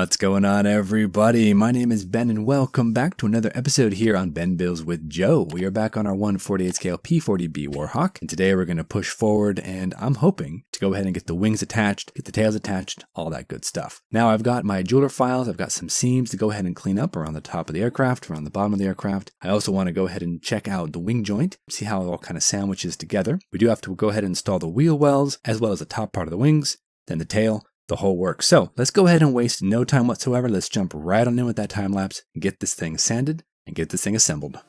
What's going on, everybody? My name is Ben and welcome back to another episode here on Ben Builds with Joe. We are back on our 1/48 scale P-40B Warhawk, and today we're going to push forward, and I'm hoping to go ahead and get the wings attached, get the tails attached, all that good stuff. Now I've got my jeweler files, I've got some seams to go ahead and clean up around the top of the aircraft, around the bottom of the aircraft. I also want to go ahead and check out the wing joint, see how it all kind of sandwiches together. We do have to go ahead and install the wheel wells, as well as the top part of the wings, then the tail, the whole works. So let's go ahead and waste no time whatsoever. Let's jump right on in with that time lapse and get this thing sanded and get this thing assembled.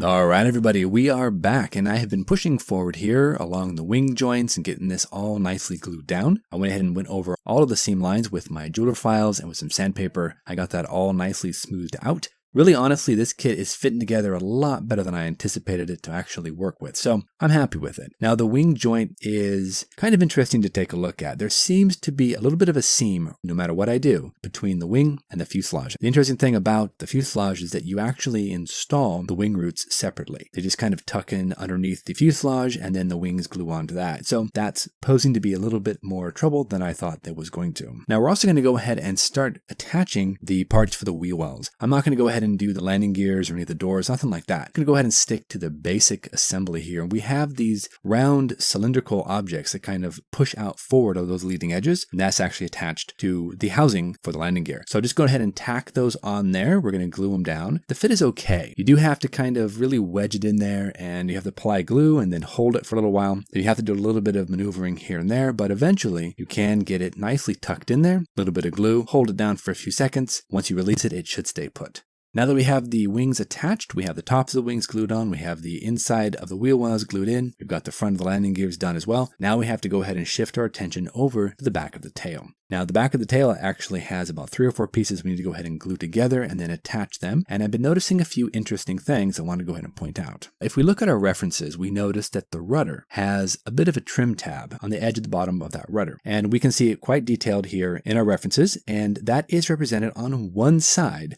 Alright everybody, we are back and I have been pushing forward here along the wing joints and getting this all nicely glued down. I went ahead and went over all of the seam lines with my jeweler files and with some sandpaper. I got that all nicely smoothed out. Really, honestly, this kit is fitting together a lot better than I anticipated it to actually work with, so I'm happy with it. Now, the wing joint is kind of interesting to take a look at. There seems to be a little bit of a seam, no matter what I do, between the wing and the fuselage. The interesting thing about the fuselage is that you actually install the wing roots separately. They just kind of tuck in underneath the fuselage, and then the wings glue onto that. So that's posing to be a little bit more trouble than I thought it was going to. Now, we're also going to go ahead and start attaching the parts for the wheel wells. I'm not going to go ahead and do the landing gears or any of the doors, nothing like that. I'm going to go ahead and stick to the basic assembly here. We have these round cylindrical objects that kind of push out forward of those leading edges, and that's actually attached to the housing for the landing gear. So just go ahead and tack those on there. We're going to glue them down. The fit is okay. You do have to kind of really wedge it in there, and you have to apply glue and then hold it for a little while. Then you have to do a little bit of maneuvering here and there, but eventually you can get it nicely tucked in there. A little bit of glue, hold it down for a few seconds. Once you release it, it should stay put. Now that we have the wings attached, we have the tops of the wings glued on, we have the inside of the wheel wells glued in, we've got the front of the landing gears done as well. Now we have to go ahead and shift our attention over to the back of the tail. Now the back of the tail actually has about 3 or 4 pieces we need to go ahead and glue together and then attach them. And I've been noticing a few interesting things I want to go ahead and point out. If we look at our references, we notice that the rudder has a bit of a trim tab on the edge of the bottom of that rudder. And we can see it quite detailed here in our references, and that is represented on one side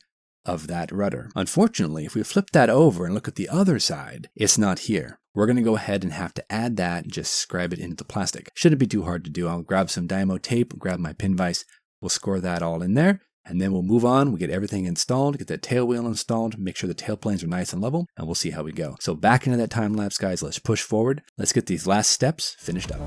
of that rudder. Unfortunately, if we flip that over and look at the other side, it's not here. We're going to go ahead and have to add that and just scribe it into the plastic. Shouldn't be too hard to do. I'll grab some Dymo tape, grab my pin vise, we'll score that all in there, and then we'll move on. We'll get everything installed, get that tail wheel installed, make sure the tail planes are nice and level, and we'll see how we go. So back into that time lapse, guys, let's push forward. Let's get these last steps finished up.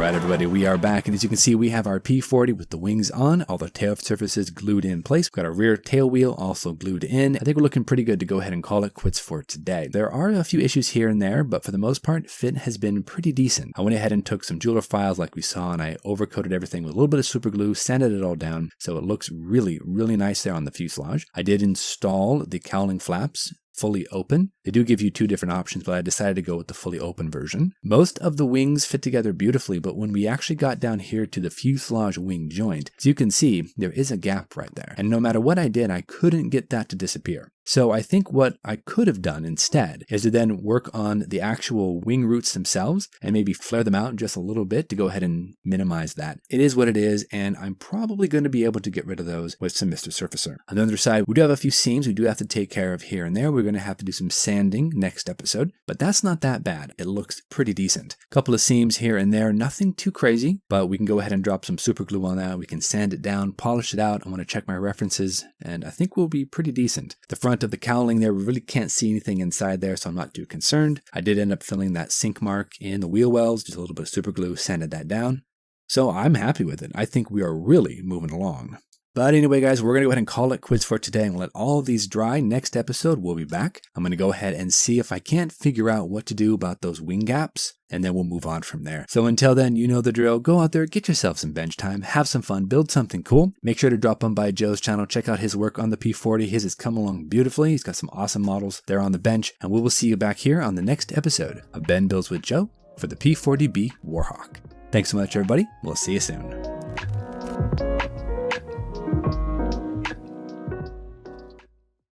Everybody, we are back, and as you can see, we have our P-40 with the wings on, all the tail surfaces glued in place. We've got our rear tail wheel also glued in. I think we're looking pretty good to go ahead and call it quits for today. There are a few issues here and there, but for the most part, fit has been pretty decent. I went ahead and took some jeweler files like we saw, and I overcoated everything with a little bit of super glue, sanded it all down, so it looks really, really nice there on the fuselage. I did install the cowling flaps fully open. They do give you 2 different options, but I decided to go with the fully open version. Most of the wings fit together beautifully, but when we actually got down here to the fuselage wing joint, as you can see, there is a gap right there. And no matter what I did, I couldn't get that to disappear. So I think what I could have done instead is to then work on the actual wing roots themselves and maybe flare them out just a little bit to go ahead and minimize that. It is what it is, and I'm probably going to be able to get rid of those with some Mr. Surfacer. On the other side, we do have a few seams we do have to take care of here and there. We're going to have to do some sanding next episode, but that's not that bad. It looks pretty decent. A couple of seams here and there, nothing too crazy, but we can go ahead and drop some super glue on that. We can sand it down, polish it out. I want to check my references, and I think we'll be pretty decent. The front of the cowling there, we really can't see anything inside there, so I'm not too concerned. I did end up filling that sink mark in the wheel wells, just a little bit of super glue, sanded that down. So I'm happy with it. I think we are really moving along. But anyway, guys, we're going to go ahead and call it quits for today and let all of these dry. Next episode, we'll be back. I'm going to go ahead and see if I can't figure out what to do about those wing gaps, and then we'll move on from there. So until then, you know the drill. Go out there, get yourself some bench time, have some fun, build something cool. Make sure to drop on by Joe's channel, check out his work on the P-40. His has come along beautifully. He's got some awesome models there on the bench, and we will see you back here on the next episode of Ben Builds with Joe for the P-40B Warhawk. Thanks so much, everybody. We'll see you soon.